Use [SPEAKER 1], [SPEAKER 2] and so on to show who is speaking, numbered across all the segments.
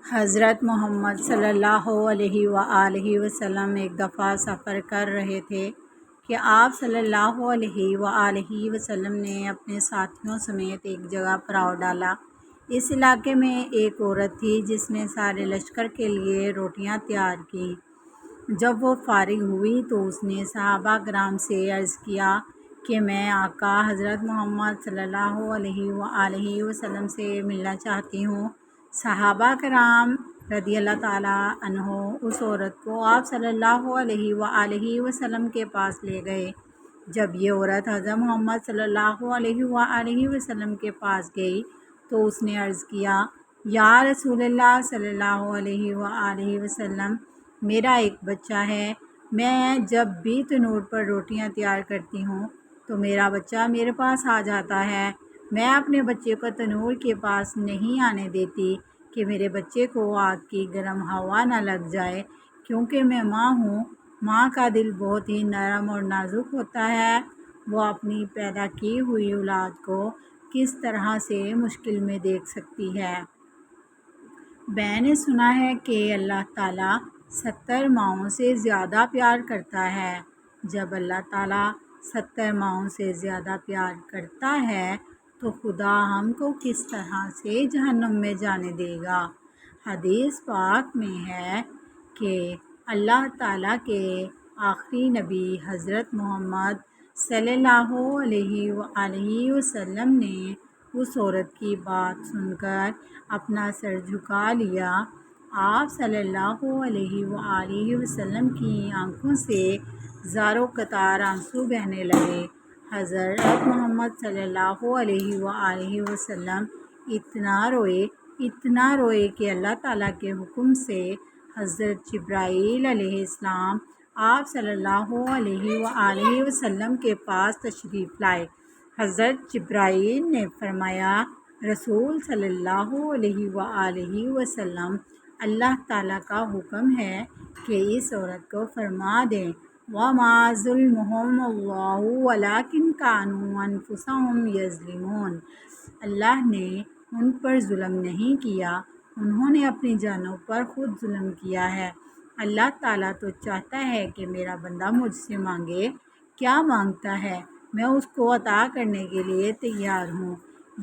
[SPEAKER 1] حضرت محمد صلی اللہ علیہ وآلہ وسلم ایک دفعہ سفر کر رہے تھے کہ آپ صلی اللہ علیہ وآلہ وسلم نے اپنے ساتھیوں سمیت ایک جگہ پڑاؤ ڈالا۔ اس علاقے میں ایک عورت تھی جس نے سارے لشکر کے لیے روٹیاں تیار کیں۔ جب وہ فارغ ہوئی تو اس نے صحابہ کرام سے عرض کیا کہ میں آقا حضرت محمد صلی اللہ علیہ وآلہ وسلم سے ملنا چاہتی ہوں۔ صحابہ کرام رضی اللہ تعالیٰ عنہ اس عورت کو آپ صلی اللہ علیہ وآلہ وسلم کے پاس لے گئے۔ جب یہ عورت حضرت محمد صلی اللہ علیہ وآلہ وسلم کے پاس گئی تو اس نے عرض کیا، یا رسول اللہ صلی اللہ علیہ وآلہ وسلم، میرا ایک بچہ ہے۔ میں جب بھی تنور پر روٹیاں تیار کرتی ہوں تو میرا بچہ میرے پاس آ جاتا ہے۔ میں اپنے بچے کو تنور کے پاس نہیں آنے دیتی کہ میرے بچے کو آگ کی گرم ہوا نہ لگ جائے، کیونکہ میں ماں ہوں۔ ماں کا دل بہت ہی نرم اور نازک ہوتا ہے، وہ اپنی پیدا کی ہوئی اولاد کو کس طرح سے مشکل میں دیکھ سکتی ہے۔ میں نے سنا ہے کہ اللہ تعالیٰ 70 ماؤں سے زیادہ پیار کرتا ہے۔ جب اللہ تعالیٰ 70 ماؤں سے زیادہ پیار کرتا ہے تو خدا ہم کو کس طرح سے جہنم میں جانے دے گا۔ حدیث پاک میں ہے کہ اللہ تعالیٰ کے آخری نبی حضرت محمد صلی اللہ علیہ وآلہ وسلم نے اس عورت کی بات سن کر اپنا سر جھکا لیا۔ آپ صلی اللہ علیہ وآلہ وسلم کی آنکھوں سے زاروں قطار آنسو بہنے لگے۔ حضرت محمد صلی اللہ علیہ وآلہ وسلم اتنا روئے کہ اللہ تعالیٰ کے حکم سے حضرت جبرائیل علیہ السلام آپ صلی اللہ علیہ وآلہ وسلم کے پاس تشریف لائے۔ حضرت جبرائیل نے فرمایا، رسول صلی اللہ علیہ وآلہ وسلم، اللہ تعالیٰ کا حکم ہے کہ اس عورت کو فرما دیں، وَمَا ظُلْمُهُمُ اللَّهُ وَلَٰكِنْ كَانُوا أَنفُسَهُمْ يَظْلِمُونَ۔ اللہ نے ان پر ظلم نہیں کیا، انہوں نے اپنی جانوں پر خود ظلم کیا ہے۔ اللہ تعالیٰ تو چاہتا ہے کہ میرا بندہ مجھ سے مانگے، کیا مانگتا ہے میں اس کو عطا کرنے کے لیے تیار ہوں۔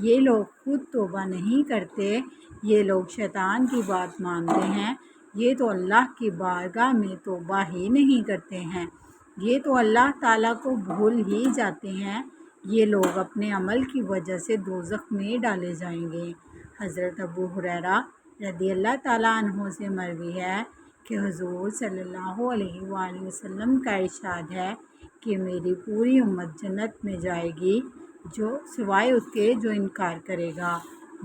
[SPEAKER 1] یہ لوگ خود توبہ نہیں کرتے، یہ لوگ شیطان کی بات مانتے ہیں، یہ تو اللہ کی بارگاہ میں توبہ ہی نہیں کرتے ہیں، یہ تو اللہ تعالیٰ کو بھول ہی جاتے ہیں، یہ لوگ اپنے عمل کی وجہ سے دوزخ میں ڈالے جائیں گے۔ حضرت ابو ہریرہ رضی اللہ تعالیٰ عنہ سے مروی ہے کہ حضور صلی اللہ علیہ وآلہ وسلم کا ارشاد ہے کہ میری پوری امت جنت میں جائے گی، جو سوائے اس کے جو انکار کرے گا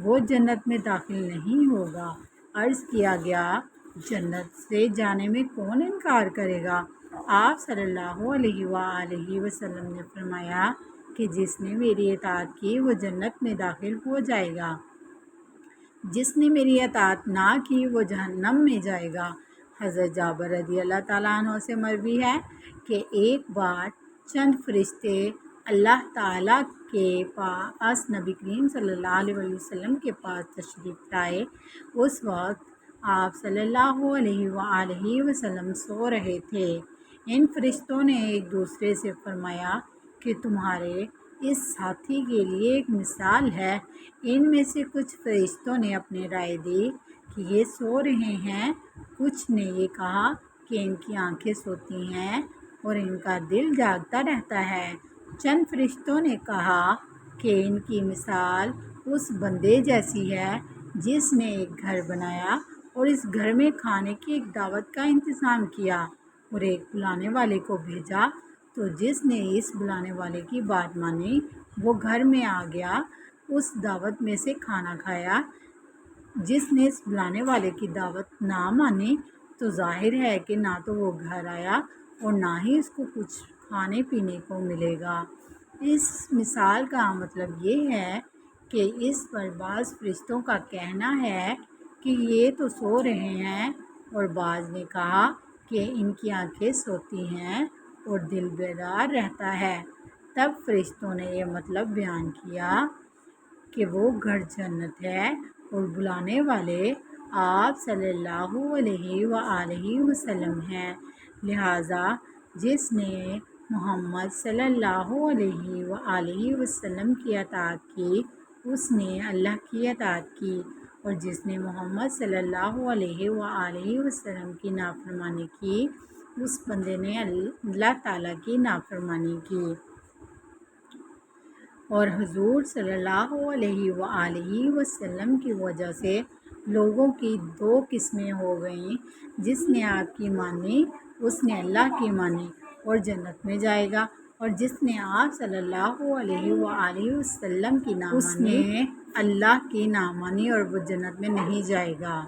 [SPEAKER 1] وہ جنت میں داخل نہیں ہوگا۔ عرض کیا گیا، جنت سے جانے میں کون انکار کرے گا؟ آپ صلی اللہ علیہ وآلہ وسلم نے فرمایا کہ جس نے میری اطاعت کی وہ جنت میں داخل ہو جائے گا، جس نے میری اطاعت نہ کی وہ جہنم میں جائے گا۔ حضرت جابر رضی اللہ تعالیٰ عنہ سے مروی ہے کہ ایک بار چند فرشتے اللہ تعالیٰ کے پاس نبی کریم صلی اللہ علیہ وسلم کے پاس تشریف لائے۔ اس وقت آپ صلی اللہ علیہ وآلہ وسلم سو رہے تھے۔ ان فرشتوں نے ایک دوسرے سے فرمایا کہ تمہارے اس ساتھی کے لیے ایک مثال ہے۔ ان میں سے کچھ فرشتوں نے اپنی رائے دی کہ یہ سو رہے ہیں، کچھ نے یہ کہا کہ ان کی آنکھیں سوتی ہیں اور ان کا دل جاگتا رہتا ہے۔ چند فرشتوں نے کہا کہ ان کی مثال اس بندے جیسی ہے جس نے ایک گھر بنایا اور اس گھر میں کھانے کی ایک دعوت کا انتظام کیا اور ایک بلانے والے کو بھیجا، تو جس نے اس بلانے والے کی بات مانی وہ گھر میں آ گیا، اس دعوت میں سے کھانا کھایا۔ جس نے اس بلانے والے کی دعوت نہ مانی تو ظاہر ہے کہ نہ تو وہ گھر آیا اور نہ ہی اس کو کچھ کھانے پینے کو ملے گا۔ اس مثال کا مطلب یہ ہے کہ اس پر بعض فرشتوں کا کہنا ہے کہ یہ تو سو رہے ہیں، اور بعض نے کہا کہ ان کی آنکھیں سوتی ہیں اور دل بیدار رہتا ہے۔ تب فرشتوں نے یہ مطلب بیان کیا کہ وہ گھر جنت ہے اور بلانے والے آپ صلی اللہ علیہ وآلہ وسلم ہیں۔ لہٰذا جس نے محمد صلی اللہ علیہ وآلہ وسلم کی اطاعت کی اس نے اللہ کی اطاعت کی، اور جس نے محمد صلی اللہ علیہ وآلہ وسلم کی نافرمانی کی اس بندے نے اللہ تعالیٰ کی نافرمانی کی۔ اور حضور صلی اللہ علیہ وآلہ وسلم کی وجہ سے لوگوں کی دو قسمیں ہو گئیں، جس نے آپ کی مانی اس نے اللہ کی مانی اور جنت میں جائے گا، اور جس نے آپ صلی اللہ علیہ وآلہ وسلم کی نہ مانی اس نے اللہ کی نہ مانی اور وہ جنت میں نہیں جائے گا۔